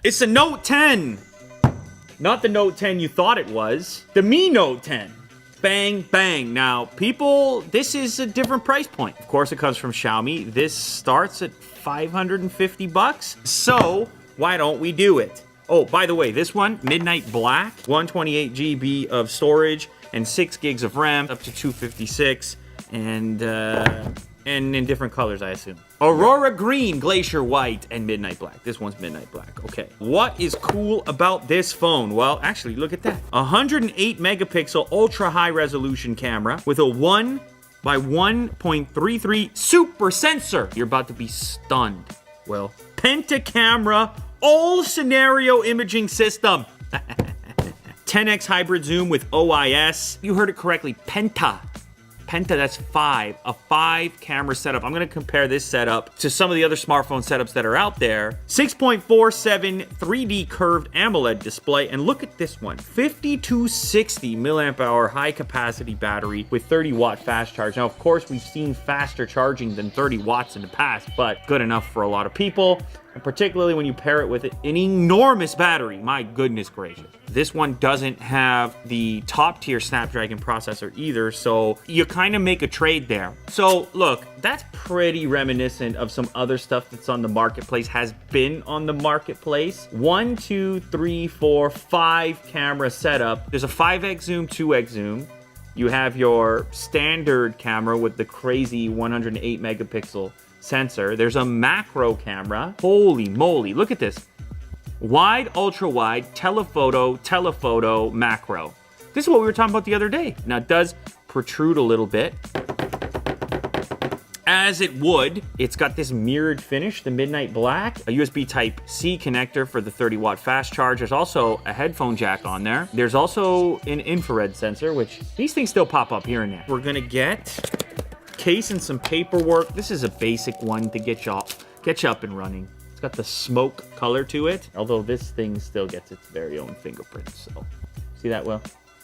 It's the Note 10. Not the Note 10 you thought it was. The Mi Note 10. Bang, bang. Now, people, this is a different price point. Of course, it comes from Xiaomi. This starts at 550 bucks. So, why don't we do it? Oh, by the way, this one, Midnight Black, 128 GB of storage and 6 gigs of RAM, up to 256, and in different colors, I assume. Aurora Green, Glacier White, and Midnight Black. This one's Midnight Black. Okay. What is cool about this phone? Well, actually, look at that. 108 megapixel ultra high resolution camera with a 1 by 1.33 super sensor. You're about to be stunned. Well, penta camera, all scenario imaging system. 10x hybrid zoom with OIS. You heard it correctly, penta. Penta, that's 5, a 5 camera setup. I'm gonna compare this setup to some of the other smartphone setups that are out there. 6.47 3D curved AMOLED display, and look at this one, 5260 milliamp hour high capacity battery with 30 watt fast charge. Now, of course, we've seen faster charging than 30 watts in the past, but good enough for a lot of people. And particularly when you pair it with an enormous battery, my goodness gracious. This one doesn't have the top tier Snapdragon processor either, so you kind of make a trade there. So look, that's pretty reminiscent of some other stuff that's on the marketplace, has been on the marketplace. 1, 2, 3, 4, 5 camera setup. There's a 5x zoom, 2x zoom. You have your standard camera with the crazy 108 megapixel sensor. There's a macro camera. Holy moly, look at this. Wide, ultra wide, telephoto, macro. This is what we were talking about the other day. Now it does protrude a little bit, as it would. It's got this mirrored finish, the Midnight Black, a USB Type-C connector for the 30 watt fast charge. There's also a headphone jack on there. There's also an infrared sensor, which these things still pop up here and there. We're gonna get case and some paperwork. This is a basic one to get you up and running. It's got the smoke color to it, although this thing still gets its very own fingerprints. So, see that, Will?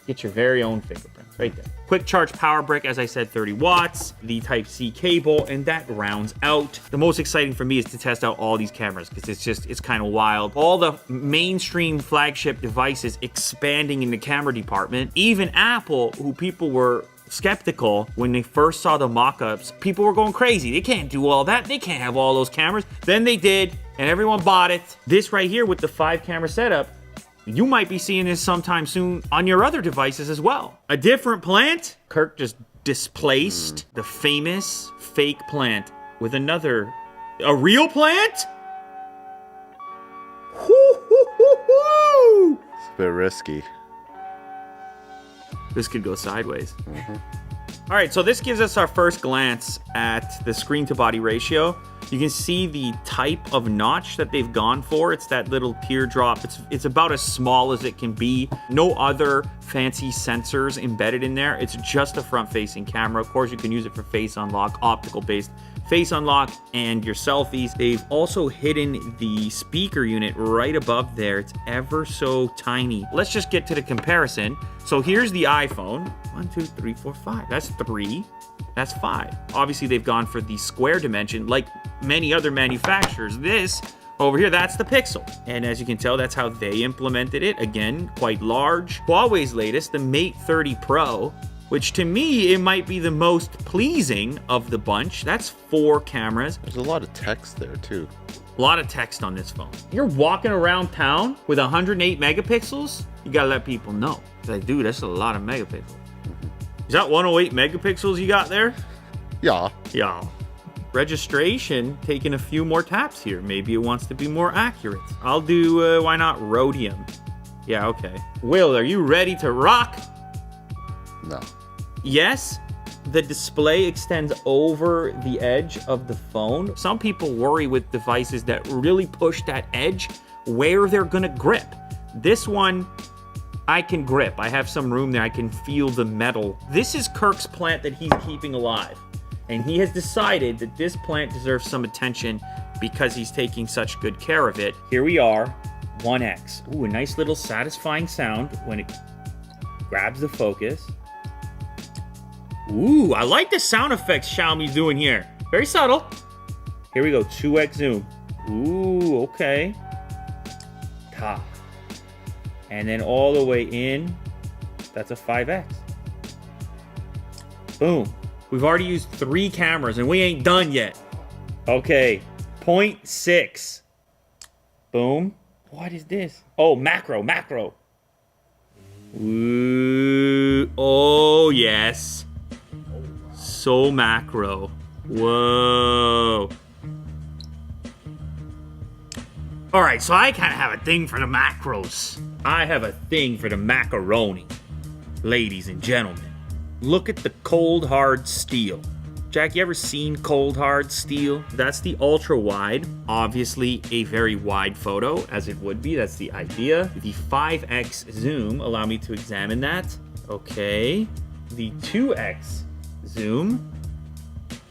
Get your very own fingerprints right there. Quick charge power brick, as I said, 30 watts, the Type-C cable, and that rounds out. The most exciting for me is to test out all these cameras because it's kind of wild. All the mainstream flagship devices expanding in the camera department. Even Apple, who people were skeptical when they first saw the mock-ups, people were going crazy. They can't do all that. They can't have all those cameras. Then they did, and everyone bought it. This right here with the 5 camera setup, you might be seeing this sometime soon on your other devices as well. A different plant? Kirk just displaced the famous fake plant with a real plant? It's a bit risky. This could go sideways. All right, so this gives us our first glance at the screen to body ratio. You can see the type of notch that they've gone for. It's that little teardrop. It's about as small as it can be. No other fancy sensors embedded in there. It's just a front-facing camera. Of course, you can use it for face unlock, optical-based face unlock, and your selfies. They've also hidden the speaker unit right above there. It's ever so tiny. Let's just get to the comparison. So here's the iPhone. 1, 2, 3, 4, 5. That's 3. That's 5. Obviously, they've gone for the square dimension like many other manufacturers. This over here, that's the Pixel. And as you can tell, that's how they implemented it. Again, quite large. Huawei's latest, the Mate 30 Pro, which to me, it might be the most pleasing of the bunch. That's 4 cameras. There's a lot of text there too. A lot of text on this phone. You're walking around town with 108 megapixels, you gotta let people know. It's like, dude, that's a lot of megapixels. Is that 108 megapixels you got there? Yeah. Yeah. Registration, taking a few more taps here. Maybe it wants to be more accurate. I'll do, why not rhodium? Yeah, okay. Will, are you ready to rock? No. Yes, the display extends over the edge of the phone. Some people worry with devices that really push that edge where they're gonna grip. This one, I can grip. I have some room there. I can feel the metal. This is Kirk's plant that he's keeping alive. And he has decided that this plant deserves some attention because he's taking such good care of it. Here we are, 1X. Ooh, a nice little satisfying sound when it grabs the focus. Ooh, I like the sound effects Xiaomi's doing here. Very subtle. Here we go, 2X zoom. Ooh, okay. top. And then all the way in, that's a 5X. Boom. We've already used 3 cameras and we ain't done yet. Okay, 0.6. Boom. What is this? Oh, macro. Ooh, oh, yes. So macro. Whoa. All right, so I kind of have a thing for the macros. I have a thing for the macaroni. Ladies and gentlemen, look at the cold hard steel. Jack, you ever seen cold hard steel? That's the ultra wide. Obviously a very wide photo, as it would be. That's the idea. The 5X zoom, allow me to examine that. Okay. The 2X zoom.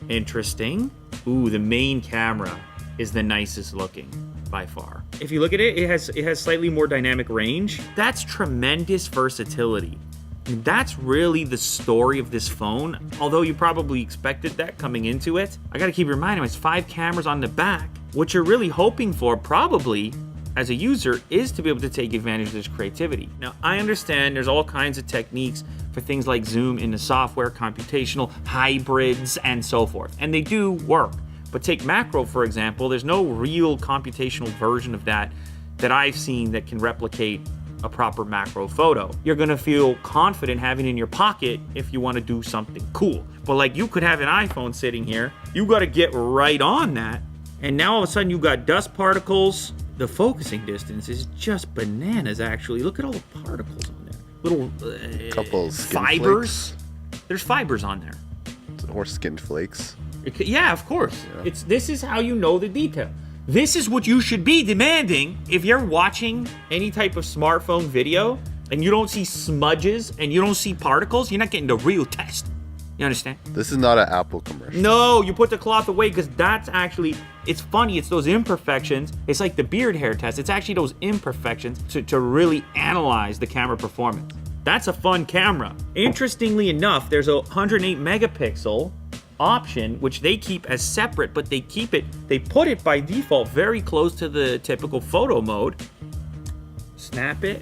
Interesting. Ooh, the main camera is the nicest looking by far. If you look at it, it has slightly more dynamic range. That's tremendous versatility. And that's really the story of this phone. Although you probably expected that coming into it, I gotta keep reminding you, it's 5 cameras on the back. What you're really hoping for, probably, as a user, is to be able to take advantage of this creativity. Now, I understand there's all kinds of techniques for things like zoom in the software, computational, hybrids, and so forth. And they do work. But take macro, for example, there's no real computational version of that I've seen that can replicate a proper macro photo. You're gonna feel confident having it in your pocket if you wanna do something cool. But like, you could have an iPhone sitting here, you gotta get right on that, and now all of a sudden you've got dust particles. The focusing distance is just bananas, actually. Look at all the particles on there. Little couple skin fibers. flakes. There's fibers on there. Or skin flakes. Yeah, of course. Yeah. This is how you know the detail. This is what you should be demanding if you're watching any type of smartphone video and you don't see smudges and you don't see particles. You're not getting the real test. You understand? This is not an Apple commercial. No, you put the cloth away because that's actually, it's funny. It's those imperfections. It's like the beard hair test. It's actually those imperfections to really analyze the camera performance. That's a fun camera. Interestingly enough, there's a 108 megapixel option, which they keep as separate, but they put it by default very close to the typical photo mode. Snap it.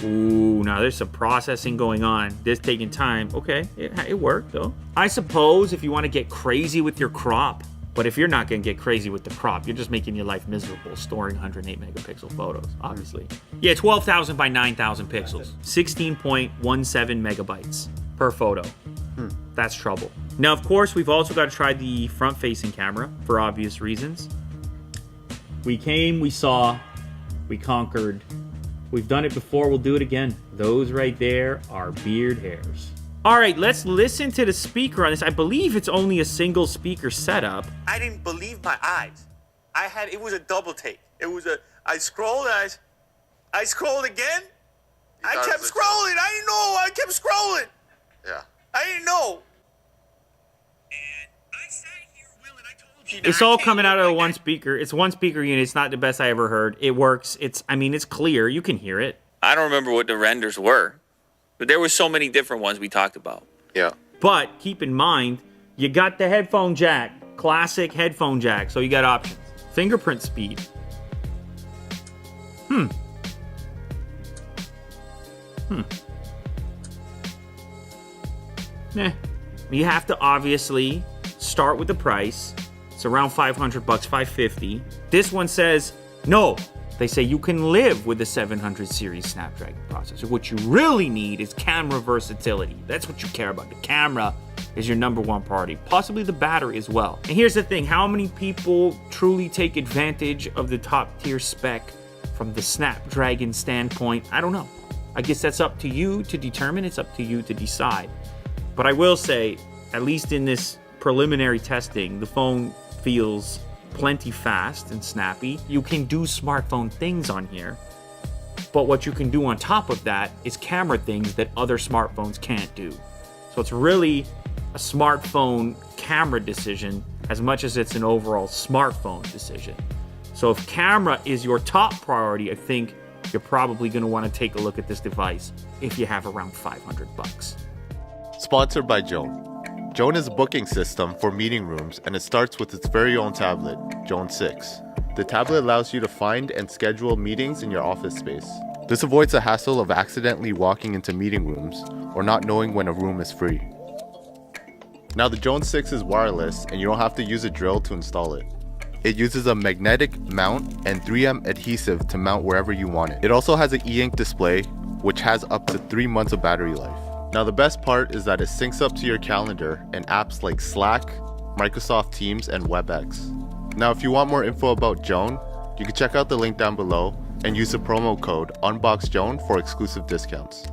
Ooh, now there's some processing going on. This taking time. Okay, it worked though. I suppose if you want to get crazy with your crop, but if you're not going to get crazy with the crop, you're just making your life miserable storing 108 megapixel photos, obviously. Yeah, 12,000 by 9,000 pixels. 16.17 megabytes per photo. That's trouble. Now, of course, we've also got to try the front-facing camera for obvious reasons. We came, we saw, we conquered. We've done it before, we'll do it again. Those right there are beard hairs. All right, let's listen to the speaker on this. I believe it's only a single speaker setup. I didn't believe my eyes. It was a double take. I scrolled and I scrolled again. I kept scrolling. I didn't know. I kept scrolling. Yeah. I didn't know. And I sat here, Will, and I told you. It's all coming out of one speaker. It's one speaker unit. It's not the best I ever heard. It works. It's clear. You can hear it. I don't remember what the renders were, but there were so many different ones we talked about. Yeah. But keep in mind, you got the headphone jack. Classic headphone jack. So you got options. Fingerprint speed. You have to obviously start with the price. It's around $500, $550. This one says, no. They say you can live with the 700 series Snapdragon processor. What you really need is camera versatility. That's what you care about. The camera is your number one priority, possibly the battery as well. And here's the thing, how many people truly take advantage of the top tier spec from the Snapdragon standpoint? I don't know. I guess that's up to you to determine. It's up to you to decide. But I will say, at least in this preliminary testing, the phone feels plenty fast and snappy. You can do smartphone things on here, but what you can do on top of that is camera things that other smartphones can't do. So it's really a smartphone camera decision as much as it's an overall smartphone decision. So if camera is your top priority, I think you're probably going to want to take a look at this device if you have around $500. Sponsored by Joan. Joan is a booking system for meeting rooms, and it starts with its very own tablet, Joan 6. The tablet allows you to find and schedule meetings in your office space. This avoids the hassle of accidentally walking into meeting rooms or not knowing when a room is free. Now the Drone 6 is wireless and you don't have to use a drill to install it. It uses a magnetic mount and 3M adhesive to mount wherever you want it. It also has an e-ink display which has up to 3 months of battery life. Now the best part is that it syncs up to your calendar and apps like Slack, Microsoft Teams, and WebEx. Now if you want more info about Joan, you can check out the link down below and use the promo code UNBOXJOAN for exclusive discounts.